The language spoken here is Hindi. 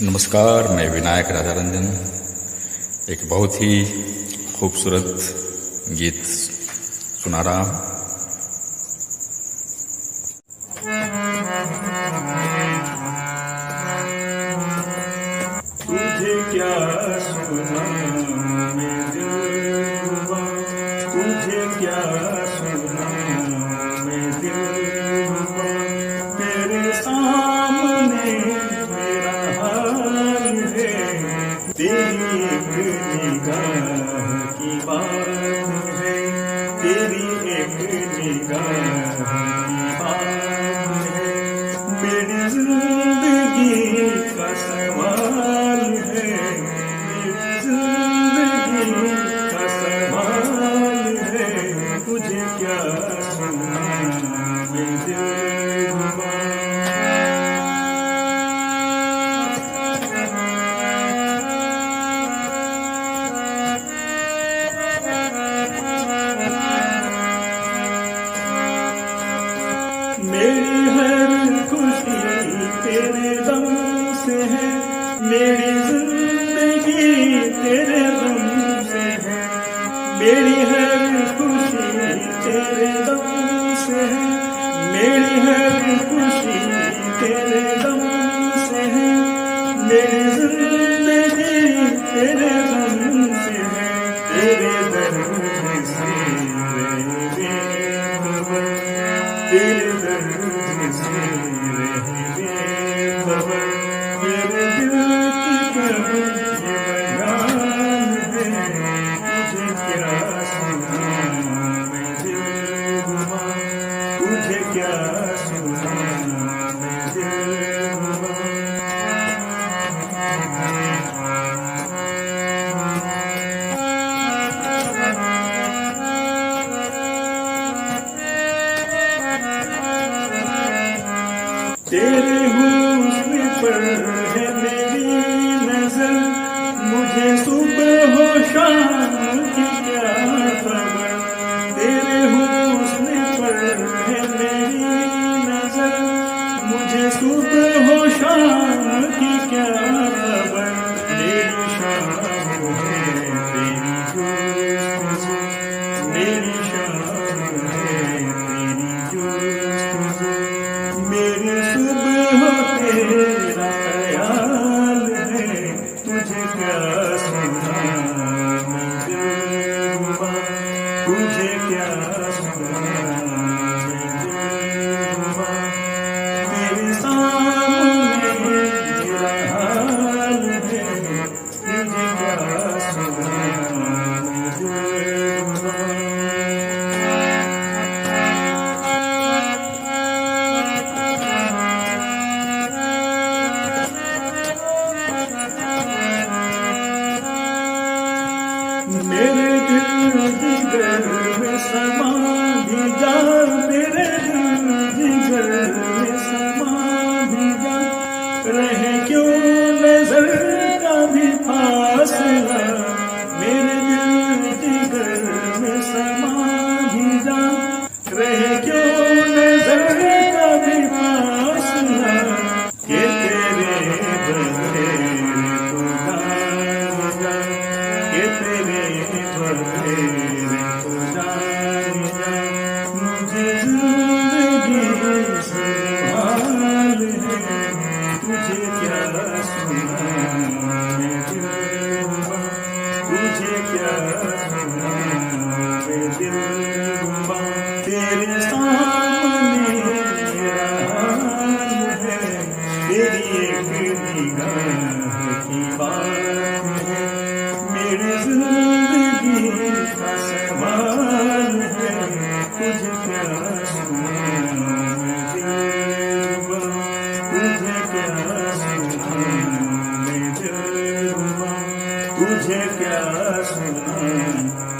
नमस्कार, मैं विनायक राजा रंजन एक बहुत ही खूबसूरत गीत सुना रहा हूँ। तुझे क्या सुनाऊं मैं दिलरुबा, तुझे क्या सुनाऊं मैं दिलरुबा, तेरे सामने मेरा हाल है, तेरी एक निगाह की बात है, तेरी एक निगाह की बात है, मेरी जिंदगी का सवाल है, मेरी जिंदगी का सवाल है, तुझे क्या सुनाऊं मैं दिलरुबा। मेरी हर खुशी तेरे दम से है, मेरी जिंदगी तेरे दम से है, मेरी हर खुशी तेरे दम से है, मेरी हर खुशी तेरे दम से है, मेरी जिंदगी तेरे दम से है, तेरे दर्द से तेरे दर्द से रहे बेखबर, मेरे दिल की कभी ये बयान है, तुझे क्या सुनाऊं मैं दिलरुबा, तुझे क्या सुनाऊं मैं दिलरुबा। तेरे हुस्न पर है मेरी नजर, मुझे सुबह हो शाम की क्या खबर, तेरे हुस्न पर है मेरी नजर, मुझे सुबह हो शाम की क्या खबर, मेरी शाम है तेरी जुस्तजू, मेरी शाम है तेरी जुस्तजू, मेरी सुबह तेरा ख्याल है, तुझे क्या सुनाऊं मैं दिलरुबा, तुझे क्या सुनाऊं मैं दिलरुबा, तेरे सामने मेरा हाल है, तुझे क्या सुनाऊं मैं दिलरुबा। मेरे दिल जिगर में समा भी जा, मेरे दिल जिगर में समा भी जा, रहे क्यों नजर का भी फासला, मेरे दिल जिगर में समा भी जा, रहे क्यों नजर का भी फासला, के तेरे बगैर तो जाएगा, के तेरे बगैर तो जाएगा, मुझे जिंदगी से हाल है, तुझे क्या सुनाऊं मैं दिलरुबा, तुझे क्या सुनाऊं मैं दिलरुबा, तेरे सामने मेरा हाल है, तेरी एक निगाह की बात है, मेरी जिंदगी का सवाल है, तुझे क्या सुनाऊं मैं दिलरुबा, तुझे क्या सुनाऊं मैं दिलरुबा, तुझे क्या सुनाऊं।